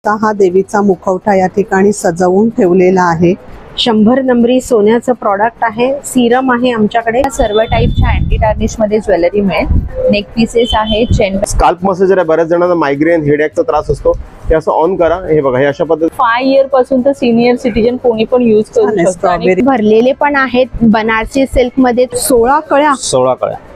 हा देवीचा मुखवटा या ठिकाणी सजवून ठेवलेला आहे। 100 नंबरी सोन्याचं प्रॉडक्ट आहे। सिरम आहे आमच्याकडे। सर्व टाइपच्या अँटी टार्निश मध्ये ज्वेलरी मिळेल। नेक पीसेस आहे, चेन स्काल्प मसाजर आहे। बऱ्याच जणांना मायग्रेन हेडेकचा त्रास असतो, हे असं ऑन करा। हे बघा, हे अशा पद्धतीने 5 इयर पासून तर सीनियर सिटीजन कोणी पण यूज करू शकतो। आणि भरलेले पण आहेत बनारसी सिल्क मध्ये 16 कळ्या। 16 कळ्या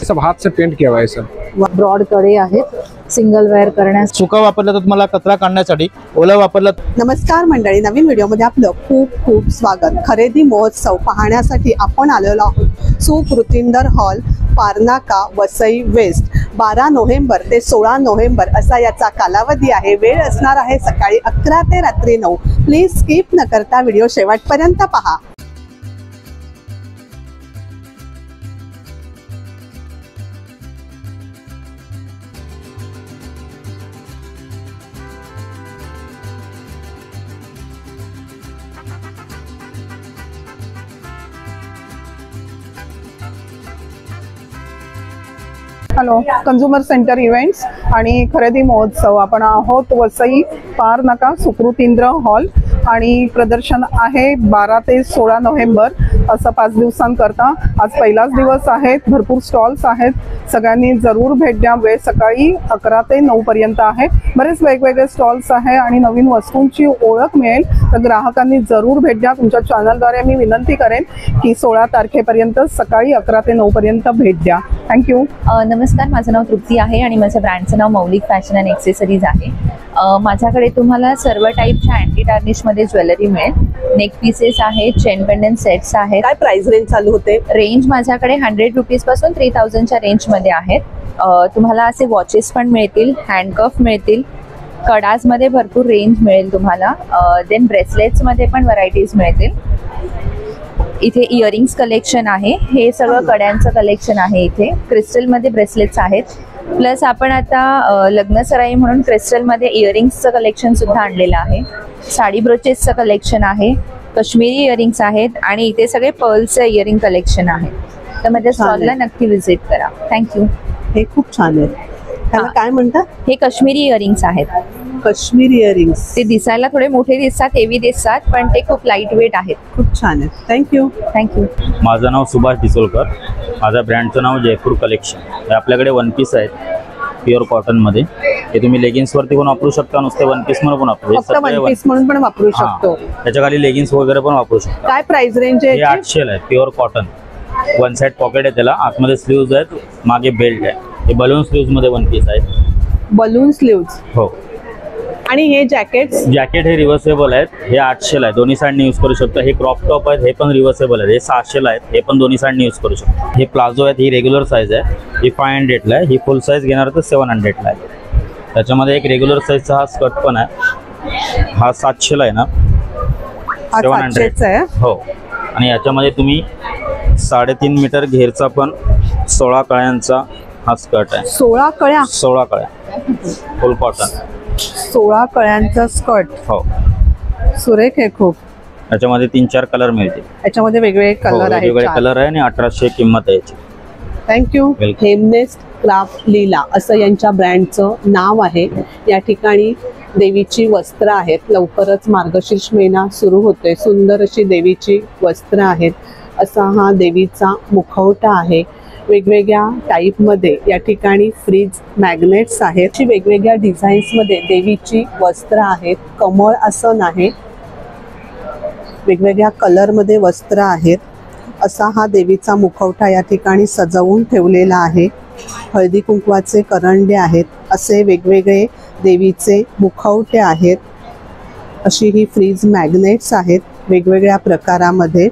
सब हाथ से पेंट किया हुआ है सर। ब्रॉड कडे आहेत सिंगल वेअर करण्यास। सुका वापरला तर तुम्हाला कचरा काढण्यासाठी, ओला वापरला। नमस्कार मंडळी, नवीन व्हिडिओमध्ये आपलं खूप खूप स्वागत। खरेदी महोत्सव पाहण्यासाठी आपण आलेलो आहोत सुकृतिंदर हॉल, पारनाका, वसई वेस्ट। 12 नोव्हेंबर ते 16 नोव्हेंबर असा याचा कालावधी आहे। वेळ असणार आहे सकाळी 11 ते रात्री 9। प्लीज स्किप न करता व्हिडिओ शेवटपर्यंत पहा। हॅलो, कंझ्युमर सेंटर इव्हेंट्स आणि खरेदी महोत्सव। आपण आहोत वसई पारनाका सुकृतिंद्र हॉल आणि प्रदर्शन आहे 12 ते 16 नोव्हेंबर असं 5 दिवसांकरता। आज पहिलाच दिवस आहे, भरपूर स्टॉल्स आहेत, सगळ्यांनी जरूर भेट द्या। वेळ सकाळी 11 ते 9 पर्यंत आहे। बरेच वेगवेगळे स्टॉल्स आहे आणि नवीन वस्तूंची ओळख मिळेल, तर ग्राहकांनी जरूर भेट द्या। तुमच्या चॅनलद्वारे मी विनंती करेन की 16 तारखेपर्यंत सकाळी 11 ते 9 पर्यंत भेट द्या। थँक्यू। नमस्कार, माझं नाव तृप्ती आहे आणि माझ्या ब्रँडचं नाव मौलिक फॅशन अँड एक्सेसरीज आहे। माझ्याकडे तुम्हाला सर्व टाइपच्या अँटी टार्निश मध्ये ज्वेलरी मिळेल। नेक पीसेस आहे, चेन पेंडंट सेट्स आहेत। काय प्राइस रेंज चालू होते? रेंज माझ्याकडे 100 रुपीज पासून 3000 च्या रेंज मध्ये आहेत। तुम्हाला असे वॉचेस पण मिळतील, हँडकफ मिळतील, कडाज मध्ये भरपूर रेंज मिळेल तुम्हाला। देन ब्रेसलेट्स मध्ये पण व्हरायटीज मिळतील। इथे इयरिंग्स कलेक्शन आहे, हे सगळं कड्यांचं कलेक्शन आहे। इथे क्रिस्टल मध्ये ब्रेसलेट्स आहेत, प्लस आपण आता लग्न सराई म्हणून क्रिस्टल मध्ये इयरिंग्सचं कलेक्शन सुद्धा आणलेलं आहे। साडी ब्रोचेसचं कलेक्शन आहे, काश्मीरी इयरिंग्स आहेत आणि इथे सगळे पर्लचं इयरिंग कलेक्शन आहे। तर माझ्या स्टॉलला नक्की व्हिजिट करा। थँक्यू। हे खूप छान आहे। त्याला काय म्हणतात? हे काश्मीरी इयरिंग्स आहेत। काश्मीरी इयरिंग्स ते दिसायला थोडे मोठे दिसतात, हेवी दिसतात, पण ते खूप लाईट वेट आहेत। खूप छान आहे। थँक्यू। थँक्यू। माझं नाव सुभाष डिसोलकर, माझ्या ब्रँडचं नाव जयपूर कलेक्शन। हे आपल्याकडे वन पीस आहेत प्युअर कॉटन मध्ये। हे तुम्ही लेगिन्स वरती पण वापरू शकता, नुसते वन पीस म्हणून पण वापरू शकता। वन पीस म्हणून पण वापरू शकतो, त्याच्या खाली लेगिन्स वगैरे पण वापरू शकता। काय प्राइस रेंज आहे? 800 आहे, pure cotton. One side pocket आहे, त्याला आतमध्ये स्लीव्ज आहेत, मागे बेल्ट आहे। हे बलून स्लीव्ज मध्ये वन पीस आहेत। Balloon sleeves? हो। आणि हे जॅकेट हे रिव्हर्सेबल आहेत। हे 800 आहे, दोन्ही साइडने यूज करू शकता। हे क्रॉप टॉप आहेत, हे पण रिव्हर्सेबल आहेत। हे 600 आहेत, हे पण दोन्ही साइडने यूज करू शकता। हे प्लाझो आहेत, ही रेग्युलर साईज आहे, ही 500 ला आहे। ही फुल साईज घेणार तर 700 ला आहे। त्याच्यामध्ये एक रेग्युलर साईजचा हा स्कर्ट पण आहे, हा 700 ला आहे ना, 700 आहे। हो। आणि याच्यामध्ये तुम्ही 3.5 मीटर घेरचा पण 16 कळ्यांचा हा स्कर्ट आहे। 16 कळ्या? 16 कळ्या, फुल कॉटन। 16 कळ्यांचा स्कर्ट। हो, सुरेख आहे खूप। याच्यामध्ये 3-4 कलर मिळतील। याच्यामध्ये वेगवेगळे कलर आहेत, वेगवेगळे कलर आहे आणि 1800 किंमत आहे याची। थँक्यू। हेमनेस्ट क्राफ्ट लीला असं यांच्या ब्रँडचं नाव आहे। या ठिकाणी देवीची वस्त्र आहेत। लवकरच मार्गशीर्ष महिना सुरू होतोय, सुंदर अशी देवीची वस्त्र आहेत। असा हा देवीचा मुखवटा आहे। वेगवेगळ्या टाईपमध्ये या ठिकाणी फ्रीज मॅग्नेट्स आहेत। वेगवेगळ्या डिझाईन्समध्ये देवीची वस्त्र आहेत। कमळ आसन आहे, वेगवेगळ्या कलरमध्ये वस्त्र आहेत। असा हा देवीचा मुखवटा या ठिकाणी सजवून ठेवलेला आहे। हळदी कुंकवाचे करंडे आहेत, असे वेगवेगळे देवीचे मुखवटे आहेत। अशी ही फ्रीज मॅग्नेट्स आहेत वेगवेगळ्या प्रकारामध्ये।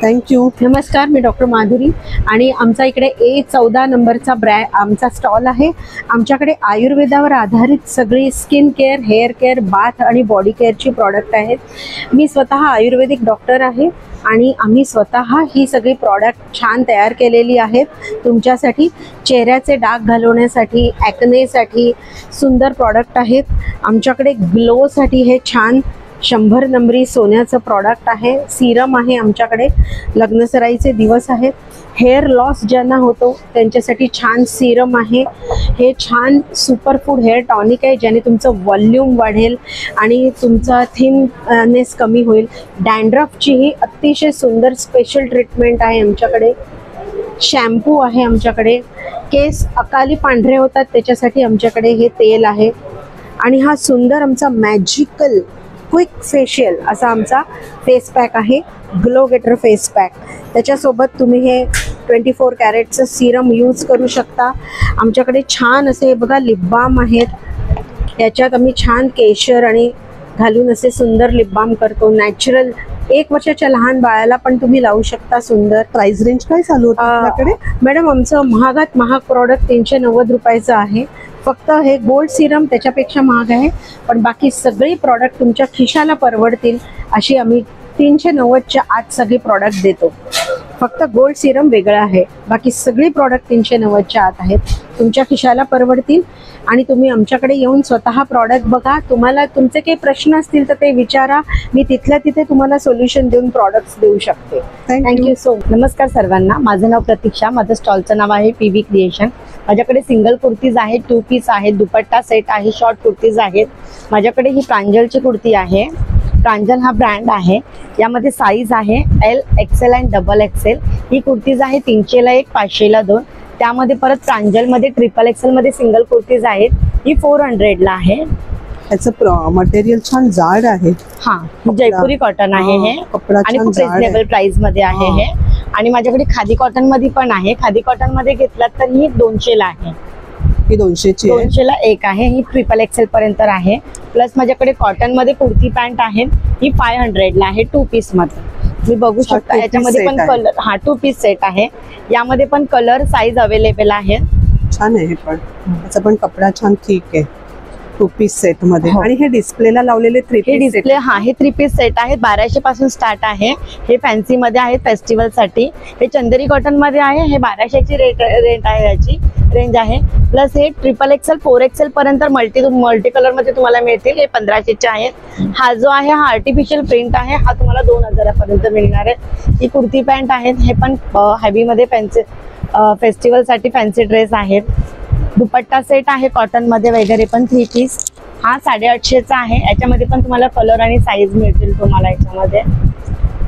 थँक्यू। नमस्कार, मी डॉक्टर माधुरी आणि आमचा इकडे A14 नंबरचा आमचा स्टॉल आहे। आमच्याकडे आयुर्वेदावर आधारित सगळी skin care, hair care, bath आणि बॉडी केअरची प्रॉडक्ट आहेत। मी स्वतः आयुर्वेदिक डॉक्टर आहे आणि आम्ही स्वतः ही सगळी प्रॉडक्ट छान तयार केलेली आहेत तुमच्यासाठी। चेहऱ्याचे डाग घालवण्यासाठी, ॲक्नेसाठी सुंदर प्रॉडक्ट आहेत आमच्याकडे। ग्लोसाठी हे छान 100 नंबरी सोन्याचं प्रॉडक्ट आहे. सिरम आहे आमच्याकडे. लग्नसराईचे दिवस आहेत. हेअर लॉस ज्यांना होतो त्यांच्यासाठी छान सिरम आहे. हे छान सुपरफूड हेअर टॉनिक आहे, ज्याने तुमचं वॉल्यूम वाढेल आणि तुमचा थिननेस कमी होईल. डॅन्ड्रफची ही अतिशय सुंदर स्पेशल ट्रीटमेंट आहे आमच्याकडे. शॅम्पू आहे आमच्याकडे. केस अकाली पांढरे होतात त्याच्यासाठी आमच्याकडे हे तेल आहे. आणि हा सुंदर आमचा मॅजिकल क्विक फेशियल असा आमचा फेस पॅक आहे, ग्लो गेटर फेस पॅक. त्याच्यासोबत तुम्ही हे 24 कॅरेटचं सिरम यूज करू शकता. आमच्याकडे छान असे बघा लिप बाम आहेत. याच्यात आम्ही छान केशर आणि घालून असे सुंदर लिप बाम करतो. नॅचरल 1 वर्षाच्या लहान बाळाला पण तुम्ही लावू शकता. सुंदर. प्राइस रेंज काय चालू होतं आपल्याकडे? मॅडम आमचं महागात महाग प्रॉडक्ट 390 रुपयाचं आहे. फक्त हे गोल्ड सिरम त्याच्यापेक्षा महाग आहे, पण बाकी सगळी प्रॉडक्ट तुमच्या खिशाला परवडतील अशी आम्ही 390च्या आत सगळी प्रॉडक्ट देतो. फक्त गोल्ड सिरम वेगळं आहे, बाकी सगळी प्रॉडक्ट 390च्या आत आहेत. तुमच्या खिशाला परवडतील आणि तुम्ही आमच्याकडे येऊन स्वतः प्रॉडक्ट बघा. तुम्हाला तुमचे काही प्रश्न असतील तर ते विचारा. मी तिथल्या तिथे तुम्हाला सोल्युशन देऊन प्रॉडक्ट्स देऊ शकते. Thank you so much. नमस्कार सर्वांना. माझं नाव प्रतीक्षा. माझं स्टॉलचं नाव आहे PV क्रिएशन. माझ्याकडे सिंगल कुर्तीज आहेत, 2 पीस आहेत, दुपट्टा सेट आहे, शॉर्ट कुर्तीज आहेत. माझ्याकडे ही प्रांजलची कुर्ती आहे. प्रांजल हा ब्रँड आहे. यामध्ये साईज आहे L, XL आणि XXL. ही कुर्तीज आहे 300ला 1, 500ला 2. त्यामध्ये परत प्रांजलमध्ये XXL मध्ये सिंगल कुर्तीज आहेत. ही 400ला आहे. याचं मटेरियल छान जाड आहे. हा, जयपुरी कॉटन आहे हे आणि खूप रिजनेबल प्राइस मध्ये आहे हे. आणि माझ्याकडे खादी कॉटन मध्ये पण आहे. खादी कॉटन मध्ये घेतलात तर ही 200ला आहे. ही 200ची आहे. 200ला 1 आहे. ही XXL पर्यंत आहे. प्लस माझ्याकडे कॉटन मध्ये कुर्ती पॅन्ट आहे. ही 500ला आहे, 2 पीस मध्ये. मी बघू शकता याच्यामध्ये पण कलर. हा 2 पीस सेट आहे. यामध्ये पण कलर साईज अवेलेबल आहे. छान आहे. पण याचा पण कपडा छान ठीक आहे. 2 पीस सेट मध्ये. आणि हे डिस्प्लेला लावलेले 3 हे पीस डिस्प्ले. हा, हे 3 पीस सेट आहे. 1200 पासून स्टार्ट आहे. हे फॅन्सी मध्ये आहे फेस्टिवल साठी. हे चंदेरी कॉटन मध्ये आहे. हे 1200ची रेंट आहे, याची रेंज आहे. प्लस हे XXL 4XL पर्यंत मल्टी कलर मध्ये तुम्हाला मिळतील. हे 1500चे आहेत. हा जो आहे हा आर्टिफिशियल प्रिंट आहे. हा तुम्हाला 2000 पर्यंत मिळणार आहे. ही कुर्ती पॅन्ट आहेत. हे पण हेवी मध्ये फॅन्सी फेस्टिवल साठी फॅन्सी ड्रेस आहेत. दुपट्टा सेट आहे कॉटन मध्ये वगैरे पण 3 पीस. हा 850चा आहे. याच्यामध्ये पण तुम्हाला कलर आणि साईज मिळतील तुम्हाला याच्यामध्ये.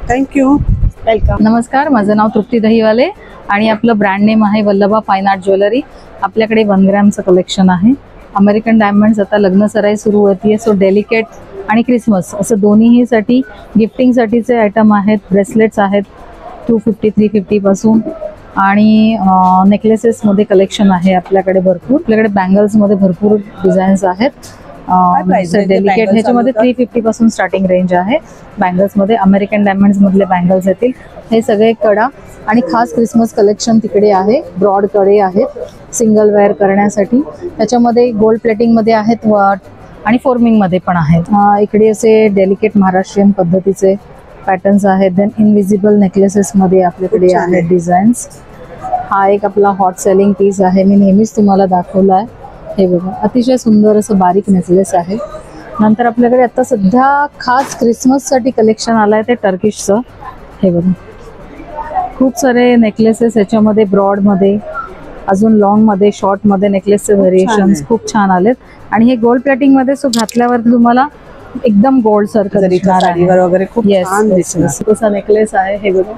थँक्यू. वेलकम. नमस्कार, माझं नाव तृप्ती दहीवाले आणि आपलं ब्रँड नेम आहे वल्लभा फाईन आर्ट ज्वेलरी. आपल्याकडे 1 ग्रॅमचं कलेक्शन आहे. अमेरिकन डायमंड्स आता लग्नसराई सुरू होतीये, सो डेलिकेट आणि क्रिसमस असं दोन्हीसाठी गिफ्टिंगसाठीचे आयटम आहेत. ब्रेसलेट्स आहेत 250, 350 पासून. आणि नेकलेसेसमध्ये कलेक्शन आहे आपल्याकडे भरपूर. आपल्याकडे बँगल्समध्ये भरपूर डिझाईन्स आहेत. डेलिकेट ह्याच्यामध्ये 350 पासून स्टार्टिंग रेंज आहे. बँगल्समध्ये अमेरिकन डायमंड्स मधले बँगल्स येतील. हे सगळे कडा आणि खास क्रिसमस कलेक्शन तिकडे आहे. ब्रॉड कडे आहेत सिंगल वेअर करण्यासाठी. त्याच्यामध्ये गोल्ड प्लेटिंगमध्ये आहेत आणि फॉर्मिंगमध्ये पण आहेत. इकडे असे डेलिकेट महाराष्ट्रीयन पद्धतीचे पॅटर्न्स आहेत. देन इनविजिबल नेकलेसेसमध्ये आपल्याकडे आहेत डिझाईन्स. हा एक आपला हॉट सेलिंग पीस आहे. मी नेहमीच तुम्हाला दाखवला आहे. हे बघा, अतिशय सुंदर असं बारीक नेकलेस आहे. नंतर आपल्याकडे आता सध्या खास क्रिसमससाठी कलेक्शन आलं आहे ते टर्किशचं. हे बघा, खूप सारे नेकलेसेस याच्यामध्ये ब्रॉडमध्ये, अजून लॉंगमध्ये, शॉर्टमध्ये नेकलेसचे व्हेरिएशन्स खूप छान आलेत. आणि हे गोल्ड प्लेटिंगमध्ये सो घातल्यावर तुम्हाला एकदम गोल्ड सारखं दिसणार आहे वगैरे. खूप छान दिसणार. तसा नेकलेस आहे. हे बघा,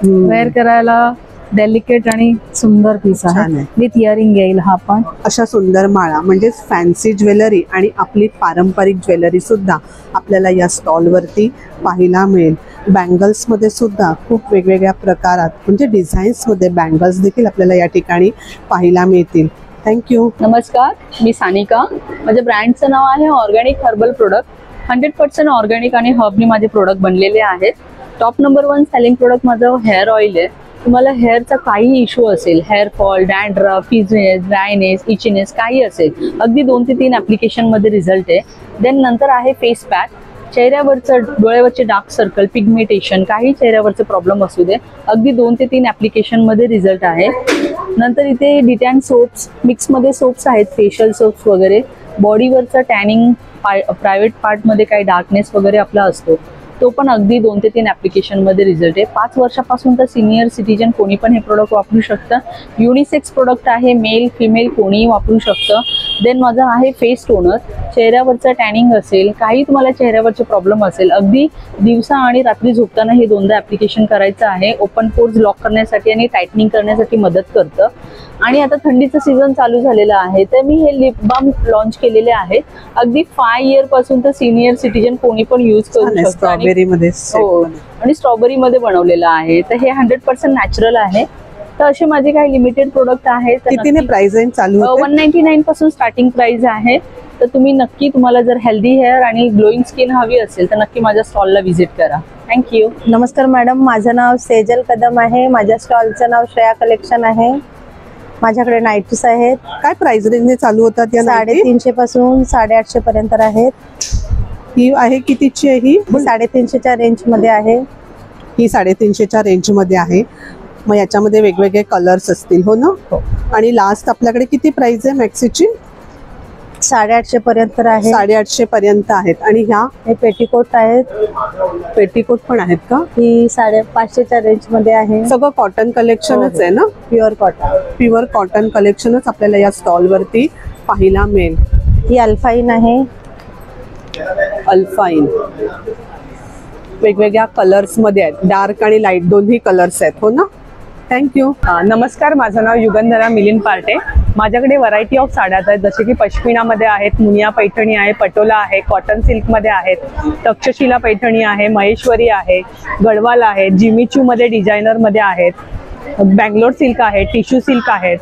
वेअर करायला डेलिकेट आणि सुंदर पीस आहे. विथ इयरिंग येईल हा पण. अशा सुंदर माळा म्हणजेच फॅन्सी ज्वेलरी आणि आपली पारंपरिक ज्वेलरी सुद्धा आपल्याला या स्टॉलवरती पाहायला मिळेल. बँगल्समध्ये सुद्धा खूप वेगवेगळ्या प्रकारात म्हणजे डिझाईन्समध्ये बँगल्स देखील आपल्याला या ठिकाणी पाहायला मिळतील. थँक्यू. नमस्कार, मी सानिका. माझ्या ब्रँडचं नाव आहे ऑर्गॅनिक हर्बल प्रोडक्ट. 100% ऑर्गॅनिक आणि हर्बनी माझे प्रोडक्ट बनलेले आहेत. टॉप नंबर 1 सेलिंग प्रोडक्ट माझं हेअर ऑइल आहे. तुम्हाला हेअरचा काही इश्यू असेल, hair fall, dandruff, frizziness, dryness, itchiness काही असेल, अगदी 2 ते 3 ॲप्लिकेशनमध्ये रिझल्ट आहे. देन नंतर आहे फेस पॅक. चेहऱ्यावरचं, डोळ्यावरचे डार्क सर्कल, पिगमेंटेशन, काही चेहऱ्यावरचे प्रॉब्लेम असू दे, अगदी 2 ते 3 ॲप्लिकेशनमध्ये रिझल्ट आहे. नंतर इथे डिटॅन सोप्स, मिक्समध्ये सोप्स आहेत, फेशियल सोप्स वगैरे. बॉडीवरचा टॅनिंग, प्रायव्हेट पार्टमध्ये काही डार्कनेस वगैरे आपला असतो तो पण अगदी 2 ते 3 ॲप्लिकेशनमध्ये रिझल्ट आहे. 5 वर्षापासून तर सिनियर सिटीजन कोणी पण हे प्रोडक्ट वापरू शकतं. युनिसेक्स प्रोडक्ट आहे, मेल फिमेल कोणीही वापरू शकतं. देन माझं आहे फेस टोनर. चेहऱ्यावरचं टॅनिंग असेल, काही तुम्हाला चेहऱ्यावरचे प्रॉब्लेम असेल, अगदी दिवसा आणि रात्री झोपताना हे 2दा ॲप्लिकेशन करायचं आहे. ओपन पोर्स लॉक करण्यासाठी आणि टायटनिंग करण्यासाठी मदत करतं. आणि आता थंडीचं सीझन चालू झालेलं आहे तर मी हे लिप बाम लॉन्च केलेले आहेत. अगदी 5 इयर पासून तर सिनियर सिटीजन कोणी पण यूज करू शकतो. आणि स्ट्रॉबेरी मध्ये बनवलेलं आहे. तर हे 100% नॅचरल आहे. तर असे माझे काही लिमिटेड प्रोडक्ट आहेत. कितीने प्राइस रेंज चालू होते? 199 पासून स्टार्टिंग प्राइस आहे. तर तुम्ही नक्की, तुम्हाला जर हेल्दी हेअर आणि ग्लोईंग स्किन हवी असेल तर नक्की माझ्या स्टॉलला व्हिजिट करा. थँक्यू. नमस्कार मॅडम, माझं नाव सेजल कदम आहे. माझ्या स्टॉलचं नाव श्रेया कलेक्शन आहे. माझ्याकडे नाईटीज आहेत. काय प्राइस रेंज चालू होतात? 350 पासून 850 पर्यंत आहेत. ही आहे कितीची आहे? ही 350च्या रेंज मध्ये आहे. ही 350च्या रेंज मध्ये आहे. मग याच्यामध्ये वेगवेगळे कलर्स असतील, हो ना? आणि लास्ट आपल्याकडे किती प्राइस आहे मॅक्सीची? 850 पर्यंत आहे. 850 पर्यंत आहेत. आणि ह्या हे पेटीकोट आहेत. पेटीकोट पण आहेत का? ही 550च्या रेंज मध्ये आहे. सगळं कॉटन कलेक्शनच आहे ना? Pure cotton. प्युअर कॉटन कलेक्शनच आपल्याला या स्टॉल वरती पाहायला मिळेल. ही अल्फाईन आहे. अल्फाईन वेगवेगळ्या कलर्स मध्ये आहेत. डार्क आणि लाईट दोन्ही कलर्स आहेत, हो ना? थँक्यू. नमस्कार, माझं नाव युगंधरा मिलिंद पार्टे. माझ्याकडे व्हरायटी ऑफ साड्या आहेत, जसे की पश्मिनामध्ये आहेत, मुनिया पैठणी आहे, पटोला आहे, कॉटन सिल्कमध्ये आहेत, तक्षशिला पैठणी आहे, महेश्वरी आहे, गडवाल आहे, जिमीचूमध्ये डिझायनरमध्ये आहेत, बँगलोर सिल्क आहे, टिश्यू सिल्क आहेत.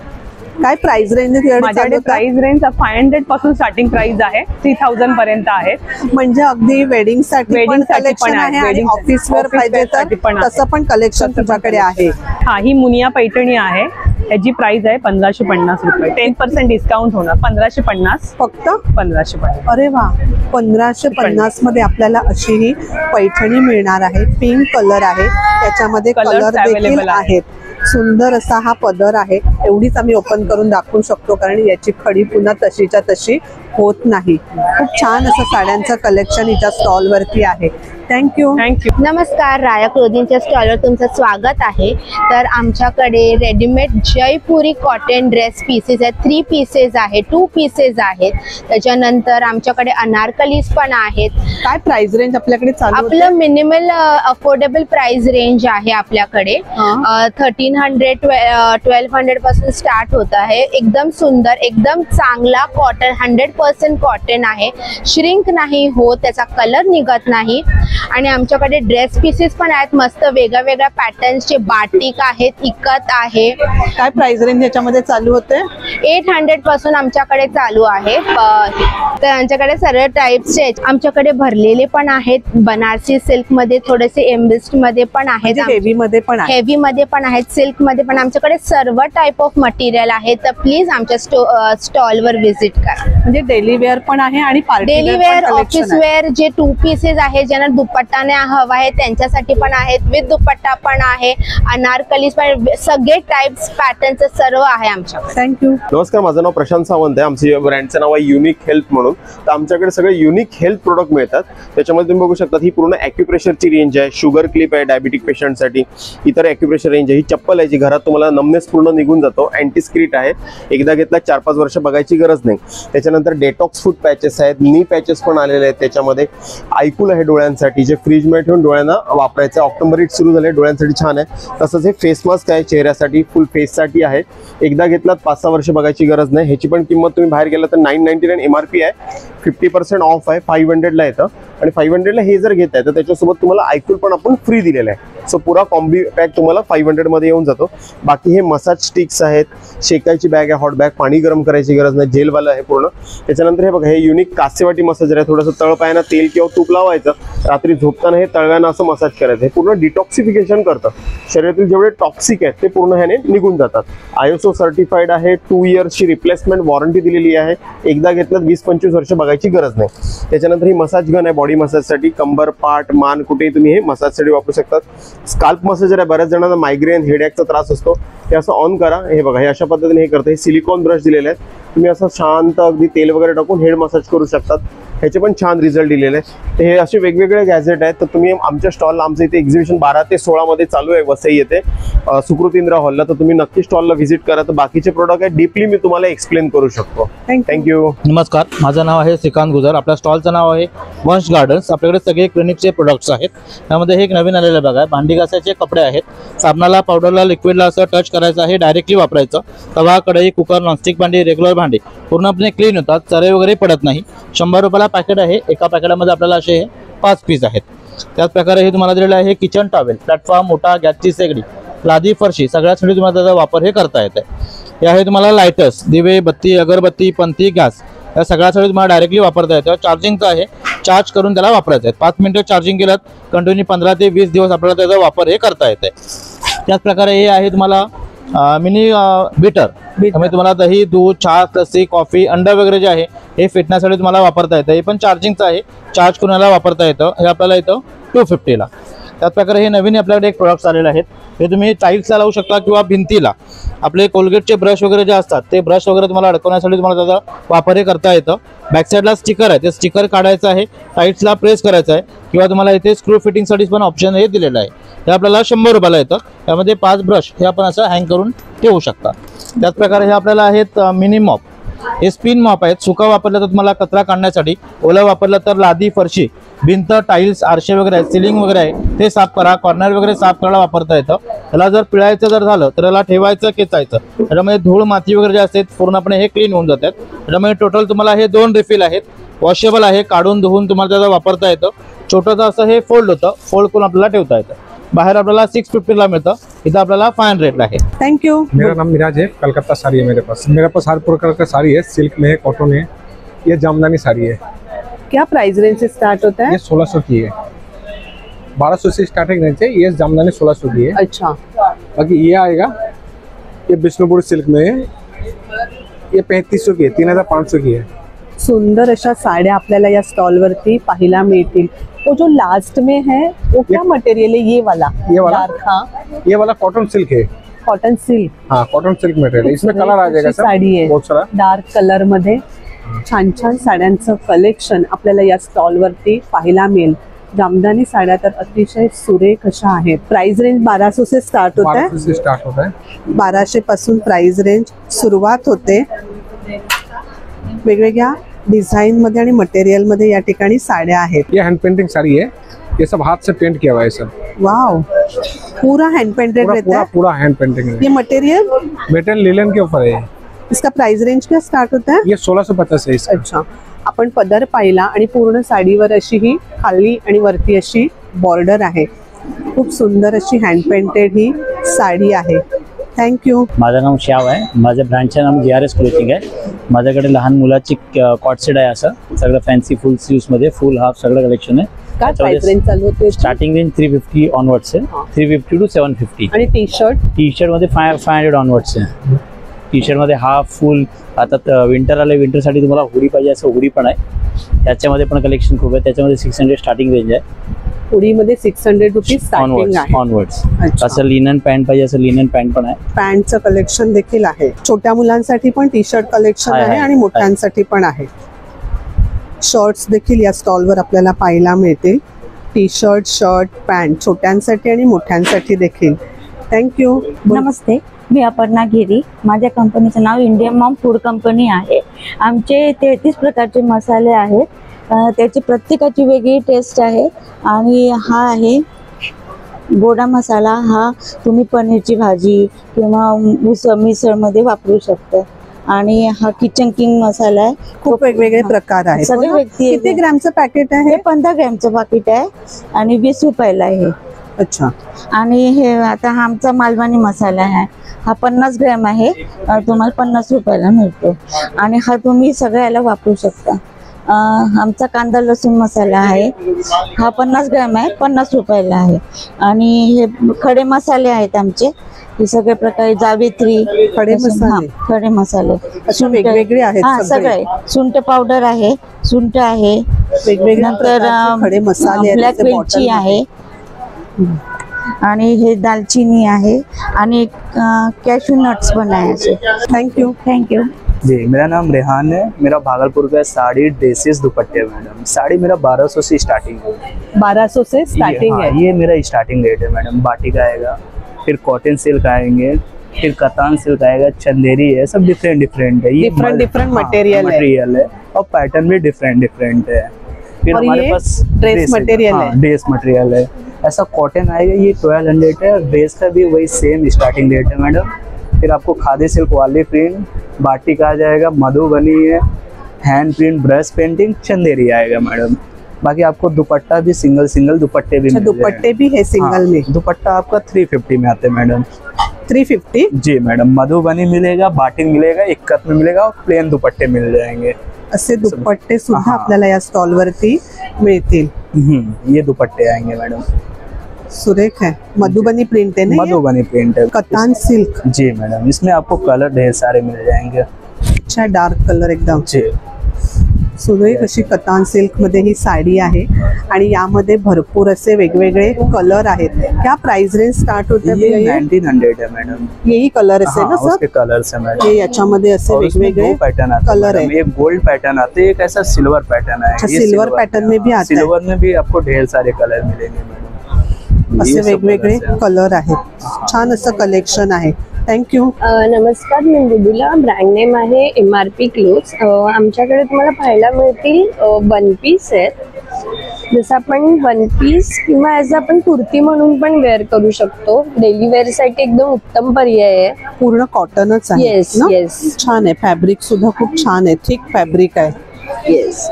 काय प्राइस रेंज? माझ्याकडे प्राइस रेंज 500 पासून स्टार्टिंग प्राइस आहे, 3000 पर्यंत आहे. म्हणजे अगदी वेडिंग साठी पण कलेक्शन आहे आणि ऑफिस वेअर पाहिजे तर तसं पण कलेक्शन तुझ्याकडे आहे. हा, ही मुनिया पैठणी आहे. याची प्राइस आहे 1550 रुपये. 10% डिस्काउंट होणार. 1550 फक्त 1550. अरे वा, 1550 मध्ये आपल्याला अशी ही पैठणी मिळणार आहे. पिंक कलर आहे, त्याच्यामध्ये कलर देखील आहेत. सुंदर असा हा पदर आहे. एवढीच आम्ही ओपन करून दाखवू शकतो कारण याची खडी पुन्हा तशीच्या तशी होत नाही. खूप छान असं साड्यांचं कलेक्शन हिच्या स्टॉल वरती आहे. थँक्यू. नमस्कार, राया क्लोथिंगच्या स्टॉलवर तुमचं स्वागत आहे. तर आमच्याकडे रेडीमेड जयपुरी कॉटन ड्रेस पीसेस आहेत. 3 पीसेस आहेत, 2 पीसेस आहेत. त्याच्यानंतर आमच्याकडे अनारकलीज पण आहेत. काय प्राइस रेंज आपल्याकडे चालू? आपलं मिनिमल अफोर्डेबल प्राइस रेंज आहे आपल्याकडे. 1300 1200 पासून स्टार्ट होत आहे. एकदम सुंदर, एकदम चांगला कॉटन, 100% कॉटन आहे. श्रिंक नाही होत, त्याचा कलर निघत नाही. आणि आमच्याकडे ड्रेस पीसेस पण आहेत, मस्त वेगळ्या वेगळ्या पॅटर्न्सचे. बाटिक आहेत, इकत आहे. काय प्राइस रेंज याच्यामध्ये चालू होते? 800 पासून आमच्याकडे चालू आहे. तर आमच्याकडे सर्व टाइप्सचे आमच्याकडे भरलेले पण आहेत. बनारसी सिल्क मध्ये, थोडेसे एम्बिस्ड मध्ये पण आहेत, हेवी मध्ये पण आहे, हेवी मध्ये पण आहेत, सिल्क मध्ये पण. आमच्याकडे सर्व टाइप ऑफ मटेरियल आहे. तर प्लीज आमच्या स्टॉल वर व्हिजिट करा. म्हणजे डेली वेअर पण आहे आणि डेली वेअर, ऑफिस वेअर. जे 2 पीसेस आहे, ज्यांना दुपट्टाने हवा आहे त्यांच्यासाठी पण आहेत, विथ दुपट्टा पण आहे, अनारकली पण, सगळे टाइप्स पॅटर्नचे सर्व आहे आमच्याकडे. थँक्यू. नमस्कार, माझं नाव प्रशांत सावंत आहे. आमच्या ब्रँडचं नाव आहे युनिक हेल्थ म्हणून. तर आमच्याकडे सगळे युनिक हेल्थ प्रोडक्ट मिळतात. त्याच्यामध्ये तुम्ही बघू शकता ही पूर्ण ॲक्युप्रेशरची रेंज आहे. शुगर क्लिप आहे डायबिटिक पेशंटसाठी. इतर ॲक्युप्रेशर रेंज आहे. ही चप्पल आहे जी घरात तुम्हाला नमनेस पूर्ण निघून जातो. अँटी स्क्रीट आहे, एकदा घेतला 4-5 वर्ष बघायची गरज नाही. त्याच्यानंतर डेटॉक्स फूड पॅचेस आहेत, नी पॅचेस पण आलेले आहेत. त्याच्यामध्ये आयकूल आहे डोळ्यांसाठी, जे फ्रीजमध्ये ठेवून डोळ्यांना वापरायचं. ऑक्टोबर हिट सुरू झाले, डोळ्यांसाठी छान आहे. तसंच हे फेस मास्क आहे, चेहऱ्यासाठी, फुल फेससाठी आहे. एकदा घेतलात 5-6 वर्ष बघायची गरज नाही. ह्याची पण किंमत तुम्ही बाहेर गेला तर 999 MRP आहे. 50% ऑफ आहे, 500ला येतं. आणि 500ला हे जर घेताय तर त्याच्यासोबत तुम्हाला आयकूल पण आपण फ्री दिलेला आहे. सो पुरा कॉम्बी पॅक तुम्हाला 500 मध्ये येऊन जातो. बाकी हे मसाज स्टिक्स आहेत, शेकायची बॅग आहे, हॉट बॅग, पाणी गरम करायची गरज नाही, जेलवाला आहे पूर्ण. त्याच्यानंतर हे बघा, हे युनिक कासेवाटी मसाजर आहे. थोडंसं तळपायांना तेल किंवा तूप लावायचं, रात्री झोपताना हे तळव्यांना असं मसाज करायचं. हे पूर्ण डिटॉक्सिफिकेशन करतं. शरीरातील जेवढे टॉक्सिक आहेत ते पूर्ण ह्याने निघून जातात. ISO सर्टिफाईड आहे. 2 इयर्सची रिप्लेसमेंट वॉरंटी दिलेली आहे. एकदा घेतलं 20-25 वर्ष बघायची गरज नाही. त्याच्यानंतर ही मसाज गन आहे बॉडी मसाजसाठी. कंबर, पाठ, मान कुठेही तुम्ही हे मसाजसाठी वापरू शकतात. स्काल्प मसाजर आहे. बऱ्याच जणांना मायग्रेन हेडेकचा त्रास असतो, हे असं ऑन करा. हे बघा, हे अशा पद्धतीने हे करतं. हे सिलिकॉन ब्रश दिलेले आहेत. तुम्ही असं शांत अगदी तेल वगैरे टाकून हेड मसाज करू शकतात. ह्याचे पण छान रिझल्ट दिलेले आहे. तर हे असे वेगवेगळे गॅजेट आहेत. तर तुम्ही आमच्या स्टॉलला, आमचं इथे एक्झिबिशन 12 ते 16 मध्ये चालू आहे वसई येथे सुकृतींद्र हॉलला. तर तुम्ही नक्की स्टॉलला व्हिजिट करा. तर बाकीचे प्रोडक्ट आहे डीपली मी तुम्हाला एक्सप्लेन करू शकतो. थँक्यू. नमस्कार, माझं नाव आहे श्रीकांत गुजर. आपल्या स्टॉलचं नाव आहे वंश गार्डन्स. आपल्याकडे सगळे क्लिनिकचे प्रोडक्ट्स आहेत. त्यामध्ये हे एक नवीन आलेलं बघा, भांडी घासायचे कपडे आहेत. साबणाला, पावडरला, लिक्विडला असं टच करायचं आहे, डायरेक्टली वापरायचं. तवा, कढई, कुकर, नॉनस्टिक भांडी, रेग्युलर भांडी पूर्णपणे क्लीन होतात, चरे वगैरे पडत नाही. 100 रुपयाला पॅकेट आहे. एका पॅकेटमध्ये आपल्याला असे 5 पीस आहेत. त्याच प्रकारे हे तुम्हाला दिलेलं आहे किचन टॉवेल, प्लॅटफॉर्म, मोठा गॅसची शेगडी, लादी, फरशी सगळ्यासाठी तुम्हाला त्याचा वापर हे करता येते. हे आहे तुम्हाला लायटर्स, दिवे, बत्ती, अगरबत्ती, पंथी, गॅस या सगळ्यासाठी तुम्हाला डायरेक्टली वापरता येतं. चार्जिंगचं आहे, चार्ज करून त्याला वापरायचं आहे. 5 मिनिटं चार्जिंग केलं कंटिन्यू 15 ते 20 दिवस आपल्याला त्याचा वापर हे करता येते. त्याच प्रकारे हे आहे तुम्हाला मिनी बीटर. त्यामुळे तुम्हाला दही, दूध, चहा, लस्सी, कॉफी, अंडा वगैरे जे आहे हे फेटण्यासाठी तुम्हाला वापरता येतं. हे पण चार्जिंगचं आहे, चार्ज करून याला वापरता येतं. हे आपल्याला येतं 250ला. त्याच प्रकारे हे नवीन आपल्याकडे एक प्रोडक्ट्स आलेले आहेत. हे तुम्ही टाईल्सला लावू शकता किंवा भिंतीला. आपले कोलगेटचे ब्रश वगैरे जे असतात ते ब्रश वगैरे तुम्हाला अडकवण्यासाठी तुम्हाला त्याचा वापर हे करता येतं. बॅकसाईडला स्टिकर आहे, ते स्टिकर काढायचं आहे, टाईल्सला प्रेस करायचं आहे किंवा तुम्हाला इथे स्क्रू फिटिंगसाठी पण ऑप्शन हे दिलेलं आहे. हे आपल्याला 100 रुपयाला येतं. त्यामध्ये 5 ब्रश हे आपण असं हँग करून ठेवू शकता. त्याच प्रकारे हे आपल्याला आहेत मिनी मॉप. हे स्पिन मॉप आहेत. सुका वापरलं तर तुम्हाला कचरा काढण्यासाठी, ओला वापरलं तर लादी, फरशी, भिंत, टाईल्स, आरशे वगैरे आहे, सिलिंग वगैरे आहे ते साफ करा, कॉर्नर वगैरे साफ करायला वापरता येतं. त्याला जर पिळायचं जर झालं तर याला ठेवायचं, केचायचं. त्याच्यामध्ये धूळ, माती वगैरे जे असते पूर्णपणे हे क्लीन होऊन जातात. त्याच्यामध्ये टोटल तुम्हाला हे 2 रिफिल आहेत. वॉशेबल आहे, काढून धुवून तुम्हाला त्याचा वापरता येतं. छोटंसं असं हे फोल्ड होतं, फोल्ड करून आपल्याला ठेवता येतं. बाहर आपल्याला 650ला मिलता, इधर आपल्याला 500 है। Thank you. मेरा नाम मिराज है, कलकत्ता साड़ी है मेरे पास हर प्रकार का साड़ी है, सिल्क में है, कॉटन है, ये जामदानी साड़ी है। क्या प्राइस रेंज से स्टार्ट होता है? ये 1600 की है, 1200 से स्टार्टिंग रेंज है। ये जामदानी 1600 की है। अच्छा, बाकी ये आएगा, ये विष्णुपुर सिल्क में है, ये 3500 की है, 3500 की है। सुंदर अशा साड्या आपल्याला या स्टॉल वरती पाहायला मिळतील। वो जो लास्ट में है वो क्या मटेरियल है? ये वाला ये वाला कॉटन सिल्क है। कॉटन सिल्क, हाँ कॉटन सिल्क मटेरियल है। इसमें कलर आ जाएगा सर, साडी आहे बहुत सारा डार्क कलर मध्ये। छान छान साड्यांचं कलेक्शन आपल्याला या स्टॉल वरती पाहायला मिळेल। जामदानी साड्या तर अतिशय सुरेख अशा आहेत। प्राइस रेंज 1200 से स्टार्ट होता है, 1200 से स्टार्ट होता है। 1200 पासून प्राइस रेंज सुरुवात होते। वेगवेगळ्या डिझाइन मध्ये आणि मटेरियल मध्ये या ठिकाणी साड्या आहेत। ये हैंड पेंटिंग साड़ी है, ये सब हाथ से पेंट किया हुआ है सर। वाओ, पूरा हैंड पेंटेड रहता है। पूरा हैंड पेंटिंग है। ये मटेरियल लिनन के ऊपर है। इसका प्राइस रेंज क्या स्टार्ट होता है? ये 1650 है इसका। अच्छा, आपण पदर पाहिला आणि पूर्ण साडीवर अशी ही खाली आणि वरती अशी बॉर्डर आहे। खूप सुंदर अशी हँड पेंटेड ही साडी आहे। थँक्यू। माझं नाव श्याव आहे, माझ्या ब्रँडचं नाम GRS क्लोथिंग आहे। माझ्याकडे लहान मुलाची कॉट सेट आहे, असं सगळं फॅन्सी फुल स्लीव्स मध्ये फुल हाफ सगळं कलेक्शन आहे। काय प्राइस रेंज चालू होते? स्टार्टिंग रेंज 350 ऑनवर्ड्स आहे, 350 टू 750। आणि टी शर्ट मध्ये 500 ऑनवर्ड्स आहे। टी शर्ट मध्ये हाफ फुल, आता विंटर आले, विंटरसाठी तुम्हाला हुडी पाहिजे असं हुडी पण आहे, त्याच्यामध्ये पण कलेक्शन खूप आहे। त्याच्यामध्ये 600 स्टार्टिंग रेंज आहे। हुडीमध्ये 600 रुपीज स्टार्टिंग आहे। ऑनवर्ड्स असं लिनन पॅन्ट पाहिजे असं लिनन पॅन्ट पण आहे। पॅन्टचं कलेक्शन देखील आहे। छोट्या मुलांसाठी पण टी शर्ट कलेक्शन आहे आणि मोठ्यांसाठी पण आहे। शर्ट्स देखील या स्टॉलवर आपल्याला पाहायला मिळतील। टी शर्ट, शर्ट, पॅन्ट छोट्यांसाठी आणि मोठ्यांसाठी देखील। थँक्यू। नमस्ते, मी अपर्णा गिरी। माझ्या कंपनीचं नाव इंडियन मॉम फूड कंपनी आहे। आमचे 33 प्रकारचे मसाले आहेत, त्याची प्रत्येकाची वेगळी टेस्ट आहे। आणि हा आहे गोडा मसाला, हा तुम्ही पनीरची भाजी किंवा मिसळमध्ये वापरू शकता। आणि हा किचन किंग मसाला आहे। खूप वेगवेगळे प्रकार आहेत। सगळे व्यक्ती किती ग्रॅमचं पॅकेट आहे? 15 ग्रॅमचं पॅकेट आहे आणि 20 रुपयाला आहे। अच्छा, आणि हे आता हा आमचा मालवणी मसाला आहे, हा 50 ग्रॅम आहे, तुम्हाला 50 रुपयाला मिळतो। आणि हा तुम्ही सगळ्याला वापरू शकता। आमचा कांदा लसूण मसाला आहे, हा 50 ग्रॅम आहे, 50 रुपयाला आहे। आणि हे खडे मसाले आहेत आमचे, हे सगळे प्रकारे जावित्री खडे मसाले वेगवेगळे आहेत सगळे। सुंठ पावडर आहे, सुंठ आहे, नंतर खडे मसाले, ब्लॅक वेलची आहे, आणि हे दालचिनी आहे, आणि कॅशू नट्स पण आहे। थँक्यू। थँक्यू। जी, मेरा नाम रेहान है। मेरा भागलपुर का साड़ी ड्रेसेस दुपट्टे मैडम। साड़ी मेरा 1200 से स्टार्टिंग है। 1200 से स्टार्टिंग है। ये मेरा स्टार्टिंग रेट है मैडम। बाटिक आएगा, फिर कॉटन सिल्क आएंगे, फिर कतान सिल्क आएगा, चंदेरी है, सब डिफरेंट डिफरेंट है। ये डिफरेंट मटेरियल है और पैटर्न भी डिफरेंट डिफरेंट है। फिर हमारे पास ड्रेस मटेरियल है। ड्रेस मटेरियल है। ऐसा कॉटन आएगा, ये 1200 है। ड्रेस का भी वही सेम स्टार्टिंग रेट है मैडम। फिर आपको खादी सिल्क वाली प्रिंट, बाटिक आ जाएगा, मधुबनी है, हैंड प्रिंट, ब्रश पेंटिंग, चंदेरी आएगा मैडम। बाकी आपको दुपट्टा भी सिंगल दुपट्टे भी दुपट्टे भी है सिंगल में। दुपट्टा आपका 350 में आते हैं मैडम। 350 जी मैडम। मधुबनी मिलेगा, बाटिक मिलेगा, इक्कत में मिलेगा और प्लेन दुपट्टे मिल जाएंगे। असे दुपट्टे सुद्धा आपल्याला या स्टॉल वरती मिळतील। ये दुपट्टे आएंगे मैडम। सुरेख है। मधुबनी प्रिंट है ना? मधुबनी प्रिंट है। कतान सिल्क। जी मैडम। इसमें आपको कलर ढेर सारे मिल जाएंगे। अच्छा, डार्क कलर एकदम। जी। सुरेख अशी कतान सिल्क मध्ये ही साडी आहे आणि यामध्ये भरपूर असे वेगवेगळे कलर आहेत। क्या प्राइस रेंज स्टार्ट होते? ये 1900 है मैडम। यही कलर असे ना सर? उसके कलर्स है मैडम। ये याच्यामध्ये असे वेगवेगळे पैटर्न आते कलर है। एक गोल्ड पैटर्न आते हैं, एक ऐसा सिल्वर पैटर्न है। सिल्वर पैटर्न में भी आता है। सिल्वर में भी आपको ढेर सारे कलर मिलेंगे मैडम। असे वेगवेगळे कलर आहेत। छान असं कलेक्शन आहे। थँक्यू। नमस्कार, मी मृदुला। ब्रँड नेम आहे MRP क्लोथ्स। आमच्याकडे तुम्हाला पाहायला मिळतील वन पीस आहेत। जसं आपण वन पीस किंवा ॲज आपण कुर्ती म्हणून पण वेअर करू शकतो। डेली वेअर साठी एकदम उत्तम पर्याय आहे। पूर्ण कॉटनच आहे। Yes yes. छान आहे। फॅब्रिक सुद्धा खूप छान आहे। थिक फॅब्रिक आहे। येस।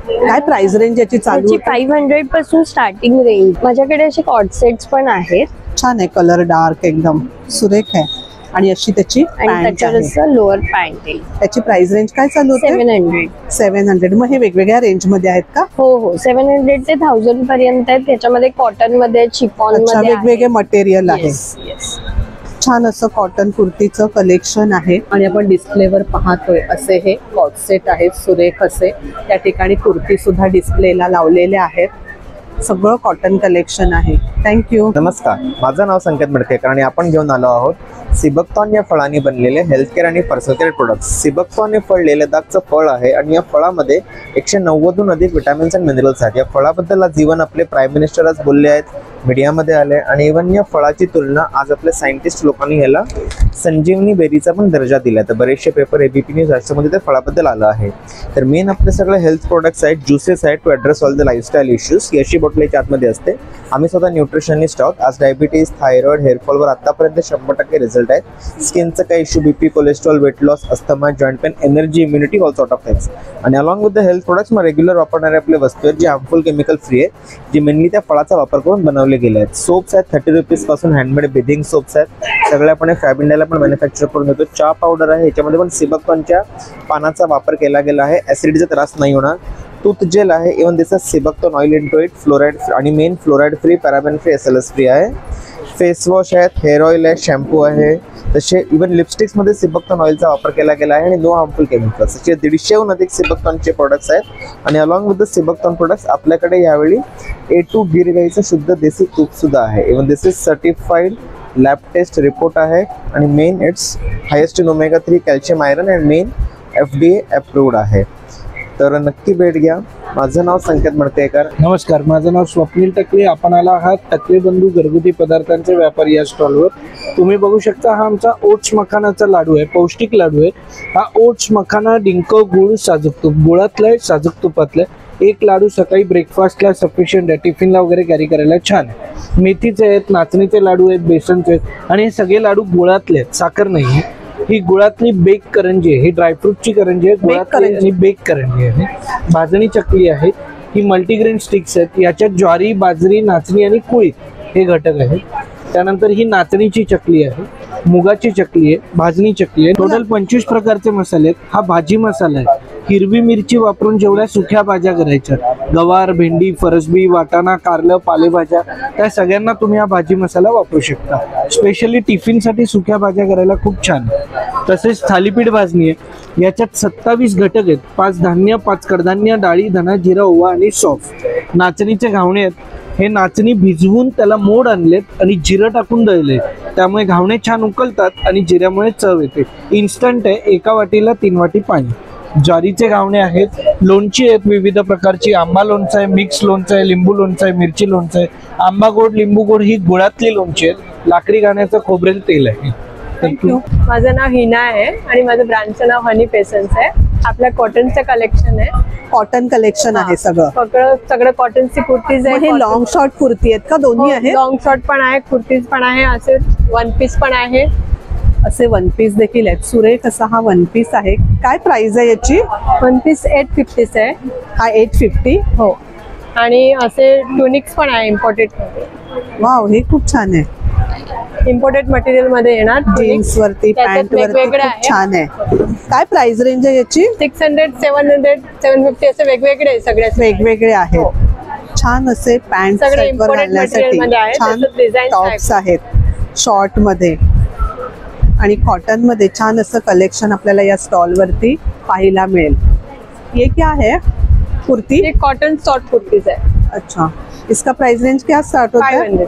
काय प्राइस रेंज याची चालू आहे? 500 पासून स्टार्टिंग रेंज। माझ्याकडे असे कॉट सेट्स पण आहेत। छान आहे। कलर डार्क एकदम सुरेख आहे आणि अशी त्याची पॅन्ट आहे। लोअर पॅन्ट आहे। त्याची प्राइस रेंज काय चालू होते? 700। मग हे वेगवेगळ्या रेंज मध्ये आहेत का? हो 700 ते 1000 पर्यंत आहेत। त्याच्यामध्ये कॉटन मध्ये, चिफॉन मध्ये वेगवेगळे मटेरियल आहे। छान असं कॉटन कुर्तीचं कलेक्शन आहे आणि आपण डिस्प्लेवर पाहतोय असे हे कॉट सेट आहेत सुरेख असे। त्या ठिकाणी कुर्ती सुद्धा डिस्प्लेला लावलेल्या आहेत। सगळं कॉटन कलेक्शन आहे। थँक्यू। नमस्कार, माझं नाव संकेत मडकेकर आणि आपण घेऊन आलो आहोत सिबकथॉर्न या फळांनी बनलेले हेल्थ केअर आणि पर्सनल केअर प्रोडक्ट्स। सिबकथॉर्न हे फळ लेलेदागचं फळ आहे आणि या फळामध्ये 190हून अधिक विटामिन्स आणि मिनरल्स आहेत। या फळाबद्दल आज जीवन आपले प्राईम मिनिस्टर आज बोलले आहेत, मीडियामध्ये आले आणि इव्हन या फळाची तुलना आज आपले सायंटिस्ट लोकांनी याला संजीवनी बेरीचा पण दर्जा दिला। तर बरेचसे पेपर ABP न्यूज राष्ट्रमध्ये त्या फळाबद्दल आलं आहे। तर मेन आपले सगळे हेल्थ प्रोडक्ट्स आहेत, ज्युसेस आहेत to address all the lifestyle issues. याची बॉटल याच्या आतमध्ये असते। आम्ही स्वतः न्यूट्रिशनिस्ट आहोत। आज डायबिटीज, थायरॉइड, हेअरफॉलवर आतापर्यंत 100% रिझल्ट आहेत। स्किनचं काही issue, BP, cholesterol, weight loss, asthma, joint pain, energy, immunity, all sort of things. आणि along with the health products मग रेग्युलर वापरणारे आपले वस्तू आहेत जे हार्मफुल केमिकल फ्री आहेत, जे मेनली त्या फळाचा वापर करून बनवले गेले आहेत। सोप्स आहेत 30 रुपीज पासून, हँडमेड बेथिंग सोप्स आहेत। सगळे आपण फॅब इंडियाला पण मॅन्युफॅक्चर करून देतो। चहा पावडर आहे, याच्यामध्ये पण सिबकथॉर्नच्या पानाचा वापर केला गेला आहे। ॲसिडिटीचा त्रास नाही होणार। टूथ जेल आहे, even this seabuckthorn oil into it, fluoride आणि main fluoride free, paraben free, SLS free आहे। फेस वॉश आहेत, हेअर ऑइल आहे, शॅम्पू आहे। तसे इव्हन लिपस्टिक्समध्ये सिबकथॉर्न ऑइलचा वापर केला गेला आहे आणि नो हार्मफुल केमिकल्स। असे 150हून अधिक सिबकथॉर्नचे प्रोडक्ट्स आहेत। आणि अलॉंग विथ द सिबकथॉर्न प्रोडक्ट्स आपल्याकडे यावेळी A2 गिर गाईचं शुद्ध देसी तूप सुद्धा आहे। Even this is certified lab test report आहे आणि main it's highest in omega 3 calcium iron and main FDA approved आहे। तर नक्की भेट घ्या। माझं नाव संकेत मडकेकर। नमस्कार, माझं नाव स्वप्नील टकले। आपण आला आहात टकले बंधू घरगुती पदार्थांचे व्यापारी या स्टॉलवर। तुम्ही बघू शकता हा आमचा ओट्स मखानाचा लाडू आहे, पौष्टिक लाडू आहे। हा ओट्स मखाना, डिंक, गुळ, साजूक तूप, गुळातलं आहे, साजूक तुपातलं आहे। एक लाडू सकाळी ब्रेकफास्टला सफिशियंट आहे, टिफिनला वगैरे कॅरी करायला छान आहे। मेथीचे आहेत, नाचणीचे लाडू आहेत, बेसनचे आहेत आणि हे सगळे लाडू गुळातले आहेत, साखर नाही। ही गुळातली बेक करंजी आहे, ही ड्रायफ्रूटची करंजी आहे, गुळातली बेक करंजी आहे। भाजणी चकली आहे, ही मल्टीग्रेन स्टिक्स आहेत, याच्यात ज्वारी, बाजरी, नाचणी आणि कुळीथ हे घटक आहेत। त्यानंतर ही नाचणीची चकली आहे, मुगाची चकली आहे, भाजणी चकली आहे। टोटल 25 प्रकारचे मसाले आहेत। हा भाजी मसाला आहे, हिरवी मिरची वापरून जेवढ्या सुक्या भाज्या करायच्या, गवार, भेंडी, फरसबी, वाटाणा, कारलं, पालेभाज्या, त्या सगळ्यांना तुम्ही हा भाजी मसाला वापरू शकता। स्पेशली टिफिनसाठी सुक्या भाज्या करायला खूप छान आहे। तसेच थालीपीठ भाजणी आहे, याच्यात 27 घटक आहेत, 5 धान्य, 5 कडधान्य, डाळी, धना, जिरा, ओवा आणि सौंफ। नाचणीचे घावणे आहेत, हे नाचणी भिजवून त्याला मोड आणलेत आणि जिरं टाकून दळले। त्यामुळे घावणे छान उकलतात आणि जिऱ्यामुळे चव येते. इन्स्टंट आहे, एका वाटीला 3 वाटी पाणी. ज्वारीचे घावणे आहेत, लोणची आहेत विविध प्रकारची. आंबा लोणचं आहे, मिक्स लोणचं आहे, लिंबू लोणचं आहे, मिरची लोणचं आहे. आंबा गोड, लिंबू गोड ही गुळातली लोणची आहेत. लाकडी घाण्याचं खोबरेल तेल आहे. थँक्यू. माझं नाव हिना आहे आणि माझं ब्रँडचं नाव हनी पेसन्स आहे. आपल्या कॉटनचं कलेक्शन आहे. कॉटन कलेक्शन आहे सगळं. सगळं कॉटनची कुर्तीज आहे. हे लॉंग शॉर्ट कुर्ती आहेत का? दोन्ही आहे. लॉंग शॉर्ट पण आहे, कुर्तीज पण आहे, असे वन पीस पण आहे. असे वन पीस देखील आहेत. सुरेख असा हा वन पीस आहे. काय प्राइस आहे याची? वन पीस 850 आहे. हा 850. हो. आणि असे टुनिक्स पण आहे इम्पोर्टेड. वाव, हे खूप छान आहे. इम्पोर्टेड मटेरियल मध्ये येणार. जीन्स वरती, पॅन्ट वरती खूप छान आहे. काय प्राइस रेंज आहे याची? 600, 700, 750 असे वेगवेगळे आहे. सगळे वेगवेगळे आहेत. छान असे पॅन्ट वर घालण्यासाठी छान टॉप्स आहेत शॉर्ट मध्ये. आणि कॉटन मध्ये छान असं कलेक्शन आपल्याला या स्टॉल वरती पाहायला मिळेल. ये क्या है कुर्ती? ये कॉटन शॉर्ट कुर्तीज है. अच्छा, इसका प्राइस रेंज क्या स्टार्ट होता है?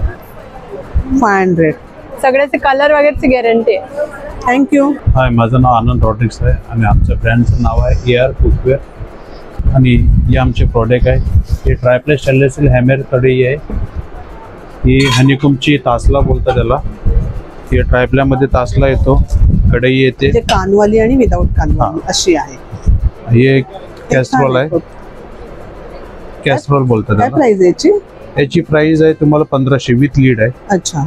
500. सगळ्याचे कलर वगैरेची गॅरंटी आहे. थँक्यू. हाय, माझं नाव आनंद रॉड्रिक्स आहे आणि आमच्या ब्रँडचं नाव आहे AR कुकवेअर आणि हे आमचे प्रोडक्ट आहे. हे ट्रायप्ले स्टेनलेस स्टील हॅमर कढई आहे. ही हनीकूमची तासला बोलतात त्याला. हे ट्रायप्ल्यामध्ये तासला येतो, कढई येते. कानवाली आणि विदाउट कानवाली अशी आहे. हे कॅस्ट्रॉल आहे, कॅस्ट्रॉल बोलतात काय प्राइस याची? याची प्राइस आहे तुम्हाला 1500 विथ लीड आहे. अच्छा,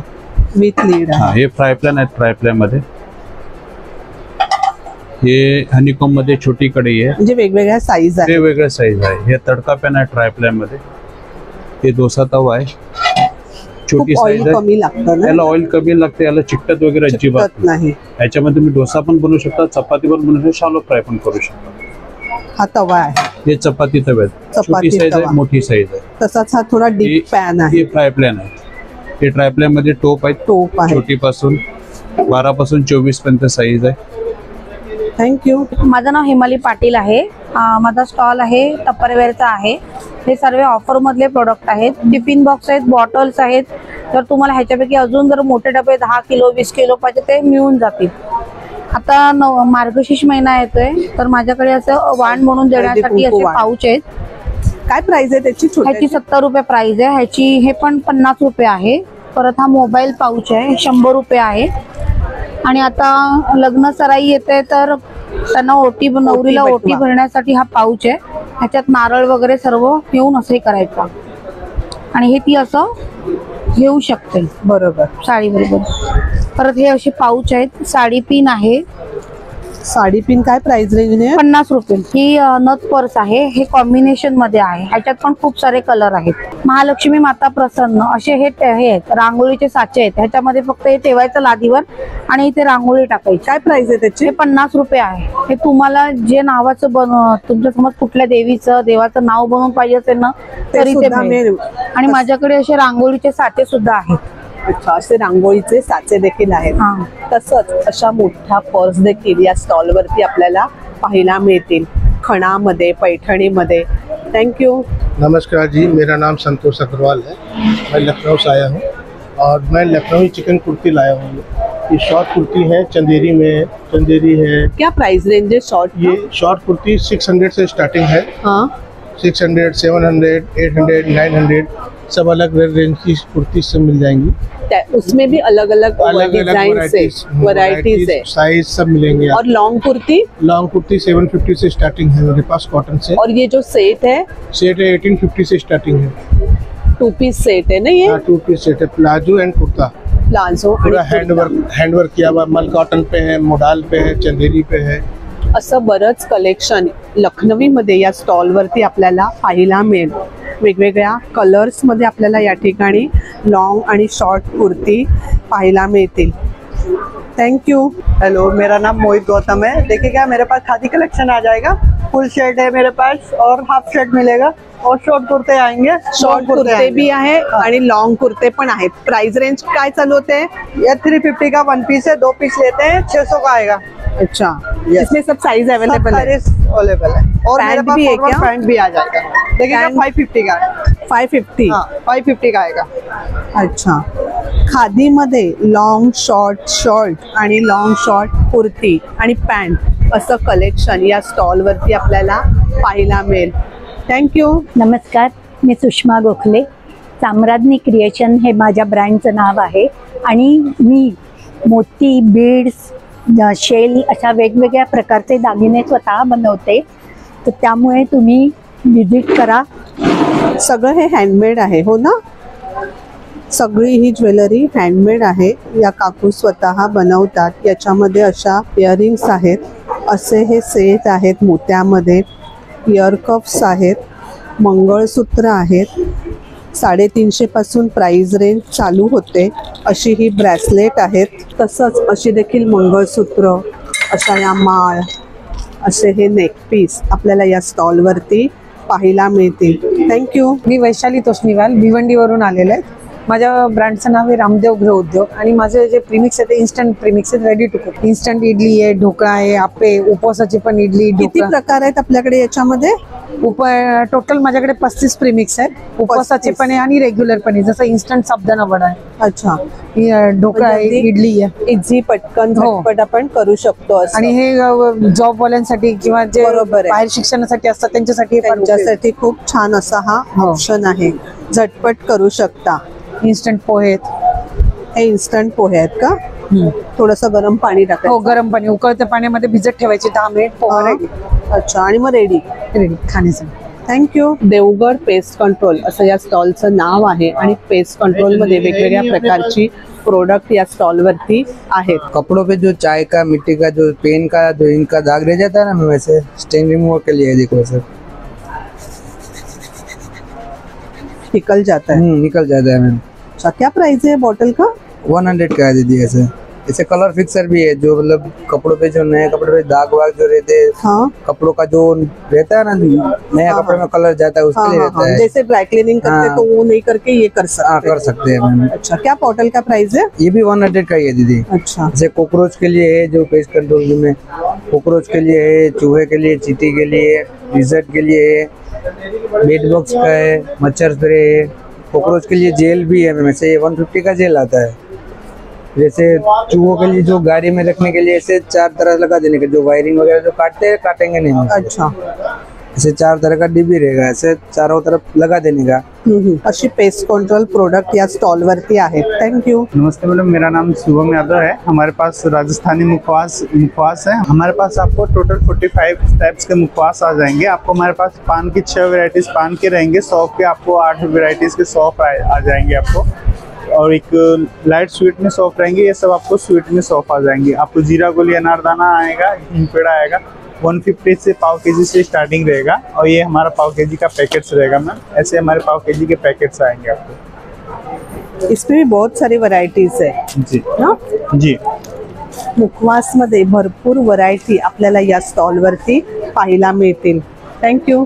विथ लीड आहे. हे फ्रायप्लॅन आहेत. फ्रायप्लॅन मध्ये हे हनीकॉम मध्ये छोटी कढई आहे. म्हणजे वेगवेगळ्या साईज आहे. वेगवेगळ्या साईज आहे. हे तडका पॅन आहे ट्रायप्लॅन मध्ये. हे डोसा तवा आहे, छोटी साईज आहे. कमी लागतं ना याला? ऑइल कमी लागते, याला चिकटत वगैरे अजिबात नाही. याच्यामध्ये तुम्ही डोसा पण बनवू शकता, चपाती पण बनवू शकता, शालो फ्राय पण करू शकता. हा तवा आहे. हे चपाती तव्यात छोटी साईज आहे, मोठी साईज आहे. तसाच हा थोडा डीप पॅन आहे. हे फ्रायप्लॅन आहे. हे ट्रायप्लॅन मध्ये टोप आहे. छोटी पासून 12 पासून 24 पर्यंत साईज आहे. थँक्यू. माझं नाव हिमाली पाटील आहे. माझा स्टॉल आहे टप्परवेअरचा आहे. हे सर्व ऑफर मधले प्रोडक्ट आहेत. टिफिन बॉक्स आहेत, बॉटल्स आहेत. तर तुम्हाला ह्याच्यापैकी अजून जर मोठे डबे 10 किलो 20 किलो पाहिजे ते मिळून जातील. आता मार्गशीर्ष महिना येतोय तर माझ्याकडे असं वाण म्हणून देण्यासाठी असे पाऊच आहेत. काय प्राइस आहे त्याची? ह्याची 70 रुपये प्राइस आहे. ह्याची हे पण 50 रुपये आहे. परत हा मोबाईल पाऊच आहे, 100 रुपये आहे. आणि आता लग्न सराई येते तर त्यांना नवरीला ओटी भरण्यासाठी हा पाऊच आहे. ह्याच्यात नारळ वगैरे सर्व घेऊन असंही करायचं आणि हे ती असं घेऊ शकते बरोबर साडी बरोबर. परत हे असे पाऊच आहेत. साडी पिन आहे. साडी पिन काय प्राइस रेंज आहे? 50 रुपये. ही नथ पर्स आहे. हे कॉम्बिनेशन मध्ये आहे. ह्याच्यात पण खूप सारे कलर आहेत. महालक्ष्मी माता प्रसन्न असे हे आहेत. रांगोळीचे साचे आहेत. ह्याच्यामध्ये फक्त हे ठेवायचं लादीवर आणि इथे रांगोळी टाकायची. काय प्राइस आहे त्याची? हे 50 रुपये आहे. हे तुम्हाला जे नावाचं तुमच्या समज कुठल्या देवाचं नाव बनवून पाहिजे असेल ना तरी ते मिळेल. आणि माझ्याकडे असे रांगोळीचे साचे सुद्धा आहेत. अच्छा, असे रांगोळीचे साचे देखील आहेत. तसंच अशा मोठ्या पर्स देखील या स्टॉल वरती आपल्याला पाहायला मिळतील, खणामध्ये, पैठणीमध्ये. Thank you. नमस्कार जी, मेरा नाम संतोष अग्रवाल है. मैं लखनऊ से आया हूँ और मैं लखनऊ चिकन कुर्ती लाया हूँ. ये शॉर्ट कुर्ती है, चंदेरी में चंदेरी है. क्या प्राइस रेंज है शॉर्ट? ये शॉर्ट कुर्ती 600 से स्टार्टिंग है. 600, 700, 800, 900 सब अलग रेंज की कुर्ती से मिल जाएंगी. उसमें भी अलग अलग वैरायटीज है, साइज सब मिलेंगे. और लॉन्ग कुर्ती 750 से स्टार्टिंग है मेरे पास कॉटन से. और ये जो सेट है 1850 से स्टार्टिंग है. 2 पीस सेट है ना ये? 2 पीस सेट है. Palazzo end kurta. प्लाजो पूरा हैंडवर्क किया हुआ. मल कॉटन पे है, मोडाल पे है, चंदेरी पे है. असं बरंच कलेक्शन लखनवी मध्ये या स्टॉल वरती आपल्याला पाहायला मिळेल. वेगवेगळ्या कलर्स मध्ये आपल्याला या ठिकाणी लॉन्ग आणि शॉर्ट कुर्ती पाहायला मिळतील. Thank you. हेलो, मेरा नाम मोहित गौतम है. देखिएगा मेरे पास खादी कलेक्शन आ जाएगा. फुल शर्ट है मेरे पास और हाफ शर्ट मिलेगा और शॉर्ट कुर्ते आएंगे. शॉर्ट कुर्ते भी आहे आणि लॉन्ग कुर्ते पण आहेत. प्राइस रेंज काय चालू होते? ये 350 का 1 पीस है. 2 पीस लेते हैं 600 का आएगा. अच्छा, इसमें सब साइज अवेलेबल है? अवेलेबल है. और मेरे पास भी है क्या? पैंट भी आ जाएगा. देखिएगा 550 का. 550. 550 का आएगा. अच्छा, खादीमध्ये लॉंग शॉर्ट शर्ट आणि लॉंग शॉर्ट कुर्ती आणि पॅन्ट असं कलेक्शन या स्टॉलवरती आपल्याला पाहायला मिळेल. थँक्यू. नमस्कार, मी सुषमा गोखले. साम्राज्ञी क्रिएशन हे माझ्या ब्रँडचं नाव आहे आणि मी मोती, बीड्स, शेल अशा वेगवेगळ्या प्रकारचे दागिने स्वतः बनवते. तर त्यामुळे तुम्ही विजिट करा. सगळं हे हँडमेड आहे हो ना? सगळी ही ज्वेलरी हँडमेड आहे. या काकू स्वतः बनवतात. याच्यामध्ये अशा इयरिंग्स आहेत, असे हे सेट आहेत मोत्यामध्ये, इयर कप्स आहेत, मंगळसूत्र आहेत. 350 पासून प्राइस रेंज चालू होते. अशी ही ब्रेसलेट आहेत, तसंच अशी देखील मंगळसूत्र, अशा या माळ, असे हे नेकपीस आपल्याला या स्टॉलवरती पाहायला मिळतील. थँक्यू. मी वैशाली तोष्णीवाल भिवंडीवरून आलेले आहे. माझ्या ब्रँडचं नाव आहे रामदेव गृह उद्योग आणि माझे जे प्रीमिक्स आहे ते इन्स्टंट प्रीमिक्स आहेत, ready to cook. Instant idli आहे, ढोकळा आहे, आप्पे, उपवासाची पण इडली. किती प्रकार आहेत आपल्याकडे याच्यामध्ये? टोटल माझ्याकडे 35 प्रीमिक्स आहेत. उपवासाचे पण आहे आणि रेग्युलर पण आहे, जसं इन्स्टंट साबुदाणा वडा आहे. अच्छा. ढोकळा आहे, इडली आहे. इझी पटकन झटपट आपण करू शकतो. आणि हे जॉबवाल्यांसाठी किंवा जे बाहेर शिक्षणासाठी असतात त्यांच्यासाठी खूप छान असा हा ऑप्शन आहे. झटपट करू शकता. इन्स्टंट पोहे आहेत. हे इन्स्टंट पोहे आहेत का? थोडस गरम पाणी टाकायचं. हो, गरम पाणी उकळत्या पाण्यामध्ये भिजत ठेवायचे 10 मिनिट. पोहा रेडी. अच्छा, आणि मग रेडी खाण्यासाठी. थँक्यू. देवगड पेस्ट कंट्रोल असं या स्टॉलचं नाव आहे आणि पेस्ट कंट्रोल मध्ये वेगवेगळ्या प्रकारची प्रोडक्ट या स्टॉल वरती आहेत. कपड़ों पे जो चाय का, मिट्टी का, जो पेन का, जो इंक का दाग रह जाता है ना, वैसे स्टेन रिमूवर के लिए देखो सर, निकल जाता है. निकल जाता है मैम. अच्छा, क्या प्राइस है बॉटल का? 100 का दे दिया सर. ऐसे कलर फिक्सर भी है, जो मतलब कपड़ों पे जो नए कपड़े पे दाग वाग जो रहते हैं, हाँ, कपड़ों का जो रहता है ना, नया कपड़े में कलर जाता है, उसके लिए रहता है. जैसे ड्राई क्लीनिंग करते तो वो नहीं करके ये कर सकते हैं मैम. अच्छा, क्या बॉटल का प्राइस है? ये भी 100 का ही है दीदी. अच्छा. जैसे कॉकरोच के लिए है जो पेस्ट कंट्रोल में, कॉकरोच के लिए है, चूहे के लिए, चींटी के लिए, लिजर्ड के लिए है, बेड बॉक्स का है, मच्छर स्प्रे है. कॉकरोच के लिए जेल भी है मैम. ऐसे 150 का जेल आता है. जैसे चूहों के लिए जो गाड़ी में रखने के लिए ऐसे 4 तरह लगा देने के, जो वायरिंग वगैरह जो काटते हैं काटेंगे नहीं. अच्छा. ऐसे 4 तरह का डिब्बी रहेगा, ऐसे चारों तरफ लगा देने का. अशी पेस्ट कंट्रोल प्रोडक्ट या स्टॉल वरती आहेत. थँक्यू. नमस्ते मैडम, मेरा नाम शुभम यादव है. हमारे पास राजस्थानी मुखवास है. हमारे पास आपको टोटल 45 टाइप्स के मुखवास आ जाएंगे. आपको हमारे पास पान की 6 वेराइटीज पान के रहेंगे. सौंफ के आपको 8 वेराइटीज के सौंफ आ जाएंगे आपको. और एक लाइट स्वीट में सौंफ रहेंगे. ये सब आपको स्वीट में सौंफ आ जाएंगे. आपको जीरा गोली अनारदाना आएगा, हिंगपेड़ा आएगा. 150 से पाव केजी से स्टार्टिंग रहेगा. और ये हमारा पाव केजी का पैकेट्स रहेगा मैम. ऐसे हमारे पाव केजी के पैकेट्स आएंगे आपको. इसमें भी बहुत सारी वैरायटीज है जी ना? जी. मुखवास मध्ये भरपूर व्हरायटी आपल्याला या स्टॉल वरती पाहायला मिळतील. थँक्यू.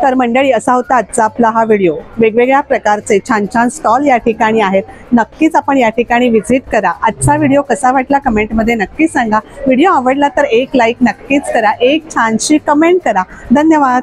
तर मंडळी, असा होता आजचा आपला हा व्हिडिओ. वेगवेगळ्या प्रकारचे छान छान स्टॉल या ठिकाणी आहेत. नक्कीच आपण या ठिकाणी व्हिजिट करा. आजचा व्हिडिओ कसा वाटला कमेंटमध्ये नक्की सांगा. व्हिडिओ आवडला तर एक लाईक नक्कीच करा, एक छानशी कमेंट करा. धन्यवाद.